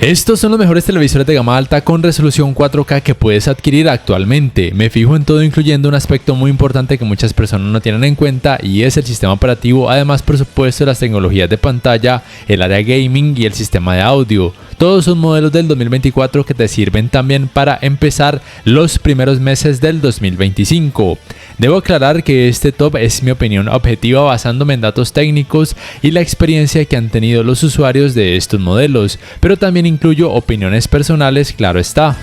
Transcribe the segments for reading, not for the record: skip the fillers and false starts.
Estos son los mejores televisores de gama alta con resolución 4K que puedes adquirir actualmente. Me fijo en todo, incluyendo un aspecto muy importante que muchas personas no tienen en cuenta, y es el sistema operativo, además por supuesto las tecnologías de pantalla, el área gaming y el sistema de audio. Todos son modelos del 2024 que te sirven también para empezar los primeros meses del 2025. Debo aclarar que este top es mi opinión objetiva basándome en datos técnicos y la experiencia que han tenido los usuarios de estos modelos, pero también incluyo opiniones personales, claro está.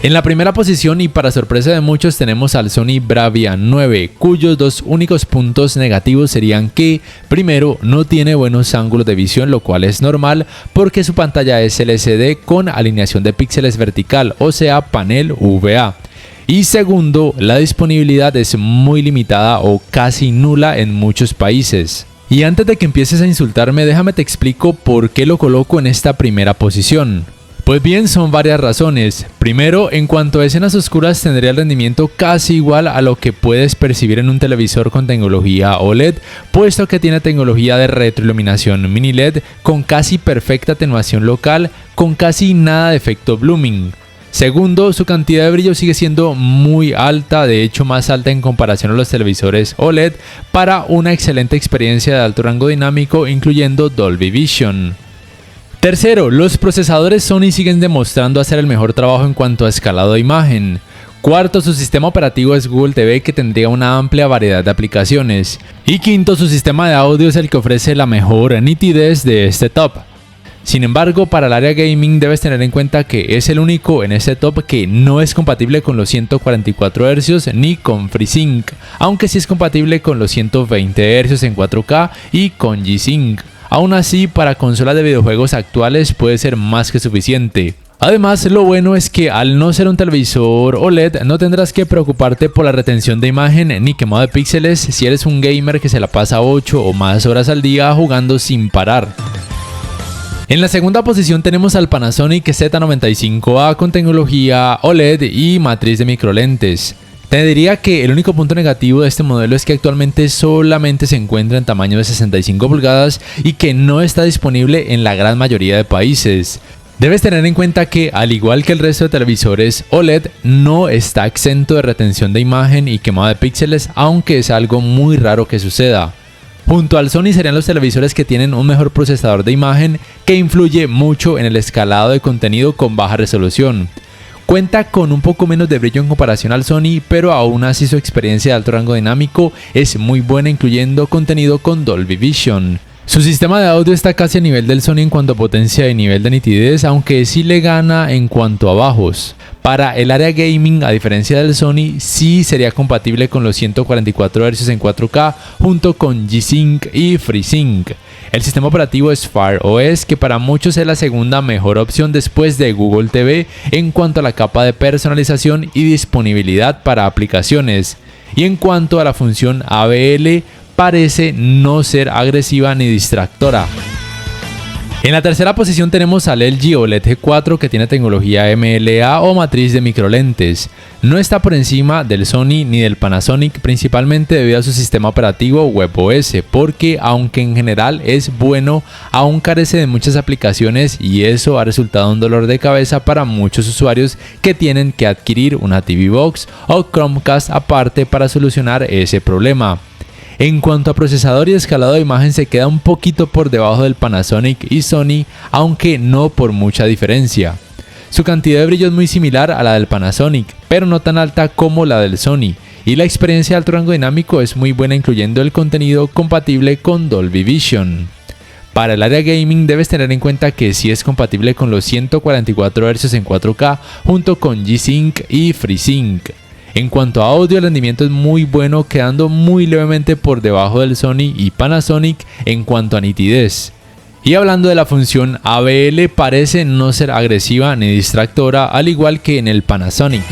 En la primera posición, y para sorpresa de muchos, tenemos al Sony Bravia 9, cuyos dos únicos puntos negativos serían que, primero, no tiene buenos ángulos de visión, lo cual es normal porque su pantalla es LCD con alineación de píxeles vertical, o sea, panel VA. Y segundo, la disponibilidad es muy limitada o casi nula en muchos países. Y antes de que empieces a insultarme, déjame te explico por qué lo coloco en esta primera posición. Pues bien, son varias razones. Primero, en cuanto a escenas oscuras tendría el rendimiento casi igual a lo que puedes percibir en un televisor con tecnología OLED, puesto que tiene tecnología de retroiluminación mini LED con casi perfecta atenuación local, con casi nada de efecto blooming. Segundo, su cantidad de brillo sigue siendo muy alta, de hecho más alta en comparación a los televisores OLED, para una excelente experiencia de alto rango dinámico, incluyendo Dolby Vision. Tercero, los procesadores Sony siguen demostrando hacer el mejor trabajo en cuanto a escalado de imagen. Cuarto, su sistema operativo es Google TV, que tendría una amplia variedad de aplicaciones. Y quinto, su sistema de audio es el que ofrece la mejor nitidez de este top. Sin embargo, para el área gaming debes tener en cuenta que es el único en este top que no es compatible con los 144 Hz ni con FreeSync, aunque sí es compatible con los 120 Hz en 4K y con G-Sync. Aún así, para consolas de videojuegos actuales puede ser más que suficiente. Además, lo bueno es que al no ser un televisor OLED no tendrás que preocuparte por la retención de imagen ni quemado de píxeles si eres un gamer que se la pasa 8 o más horas al día jugando sin parar. En la segunda posición tenemos al Panasonic Z95A con tecnología OLED y matriz de microlentes. Te diría que el único punto negativo de este modelo es que actualmente solamente se encuentra en tamaño de 65 pulgadas y que no está disponible en la gran mayoría de países. Debes tener en cuenta que, al igual que el resto de televisores OLED, no está exento de retención de imagen y quemado de píxeles, aunque es algo muy raro que suceda. Junto al Sony serían los televisores que tienen un mejor procesador de imagen que influye mucho en el escalado de contenido con baja resolución. Cuenta con un poco menos de brillo en comparación al Sony, pero aún así su experiencia de alto rango dinámico es muy buena, incluyendo contenido con Dolby Vision. Su sistema de audio está casi a nivel del Sony en cuanto a potencia y nivel de nitidez, aunque sí le gana en cuanto a bajos. Para el área gaming, a diferencia del Sony, sí sería compatible con los 144 Hz en 4K junto con G-Sync y FreeSync. El sistema operativo es Fire OS, que para muchos es la segunda mejor opción después de Google TV en cuanto a la capa de personalización y disponibilidad para aplicaciones. Y en cuanto a la función ABL, parece no ser agresiva ni distractora. En la tercera posición tenemos al LG OLED G4, que tiene tecnología MLA o matriz de microlentes. No está por encima del Sony ni del Panasonic, principalmente debido a su sistema operativo WebOS, porque aunque en general es bueno, aún carece de muchas aplicaciones y eso ha resultado un dolor de cabeza para muchos usuarios que tienen que adquirir una TV Box o Chromecast aparte para solucionar ese problema. En cuanto a procesador y escalado de imagen, se queda un poquito por debajo del Panasonic y Sony, aunque no por mucha diferencia. Su cantidad de brillo es muy similar a la del Panasonic, pero no tan alta como la del Sony, y la experiencia de alto rango dinámico es muy buena, incluyendo el contenido compatible con Dolby Vision. Para el área gaming debes tener en cuenta que sí es compatible con los 144 Hz en 4K junto con G-Sync y FreeSync. En cuanto a audio, el rendimiento es muy bueno, quedando muy levemente por debajo del Sony y Panasonic en cuanto a nitidez. Y hablando de la función ABL, parece no ser agresiva ni distractora, al igual que en el Panasonic.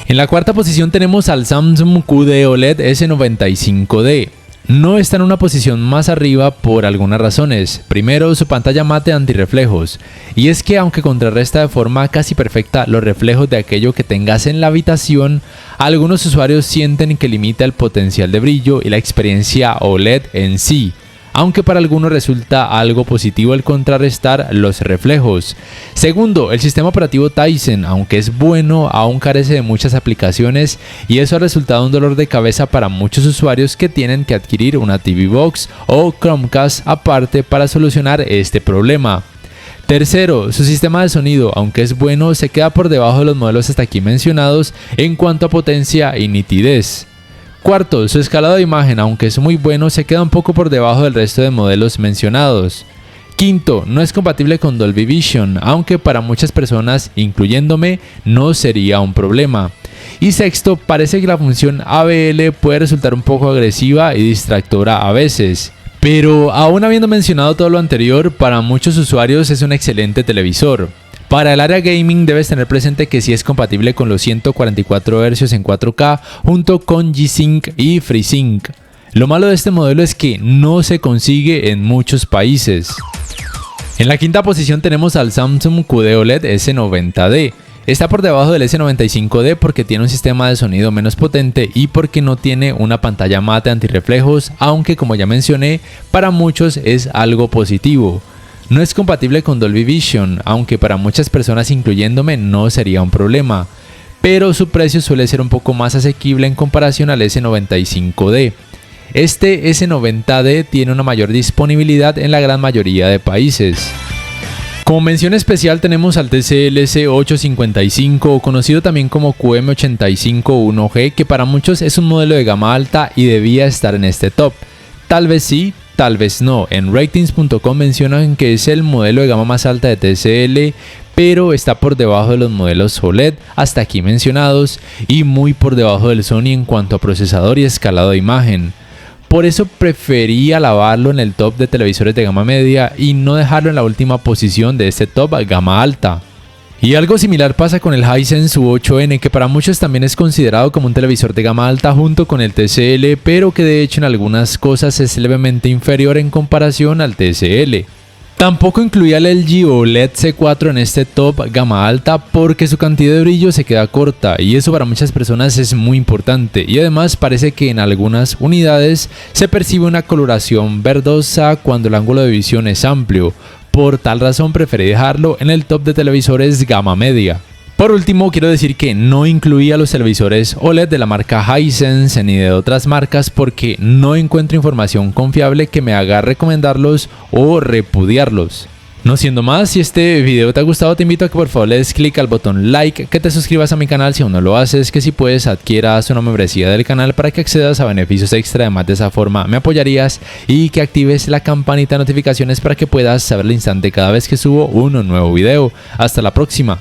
En la cuarta posición tenemos al Samsung QD OLED S95D. No está en una posición más arriba por algunas razones. Primero, su pantalla mate antirreflejos, y es que aunque contrarresta de forma casi perfecta los reflejos de aquello que tengas en la habitación, algunos usuarios sienten que limita el potencial de brillo y la experiencia OLED en sí. aunque para algunos resulta algo positivo el contrarrestar los reflejos. Segundo, el sistema operativo Tizen, aunque es bueno, aún carece de muchas aplicaciones y eso ha resultado un dolor de cabeza para muchos usuarios que tienen que adquirir una TV Box o Chromecast aparte para solucionar este problema. Tercero, su sistema de sonido, aunque es bueno, se queda por debajo de los modelos hasta aquí mencionados en cuanto a potencia y nitidez. Cuarto, su escalado de imagen, aunque es muy bueno, se queda un poco por debajo del resto de modelos mencionados. Quinto, no es compatible con Dolby Vision, aunque para muchas personas, incluyéndome, no sería un problema. Y sexto, parece que la función ABL puede resultar un poco agresiva y distractora a veces. Pero aún habiendo mencionado todo lo anterior, para muchos usuarios es un excelente televisor. Para el área gaming debes tener presente que sí es compatible con los 144 Hz en 4K junto con G-Sync y FreeSync. Lo malo de este modelo es que no se consigue en muchos países. En la quinta posición tenemos al Samsung QD OLED S90D. Está por debajo del S95D porque tiene un sistema de sonido menos potente y porque no tiene una pantalla mate antirreflejos, aunque como ya mencioné, para muchos es algo positivo. No es compatible con Dolby Vision, aunque para muchas personas incluyéndome no sería un problema, pero su precio suele ser un poco más asequible en comparación al S95D. Este S90D tiene una mayor disponibilidad en la gran mayoría de países. Como mención especial tenemos al TCL C855 o conocido también como QM851G, que para muchos es un modelo de gama alta y debía estar en este top. Tal vez sí, tal vez no. En ratings.com mencionan que es el modelo de gama más alta de TCL, pero está por debajo de los modelos OLED hasta aquí mencionados y muy por debajo del Sony en cuanto a procesador y escalado de imagen. Por eso preferí alabarlo en el top de televisores de gama media y no dejarlo en la última posición de este top gama alta. Y algo similar pasa con el Hisense U8N, que para muchos también es considerado como un televisor de gama alta junto con el TCL, pero que de hecho en algunas cosas es levemente inferior en comparación al TCL. Tampoco incluía el LG OLED C4 en este top gama alta porque su cantidad de brillo se queda corta y eso para muchas personas es muy importante, y además parece que en algunas unidades se percibe una coloración verdosa cuando el ángulo de visión es amplio. Por tal razón preferí dejarlo en el top de televisores gama media. Por último, quiero decir que no incluía los televisores OLED de la marca Hisense ni de otras marcas porque no encuentro información confiable que me haga recomendarlos o repudiarlos. No siendo más, si este video te ha gustado te invito a que por favor le des clic al botón like, que te suscribas a mi canal si aún no lo haces, que si puedes adquieras una membresía del canal para que accedas a beneficios extra, además de esa forma me apoyarías, y que actives la campanita de notificaciones para que puedas saber al instante cada vez que subo un nuevo video. Hasta la próxima.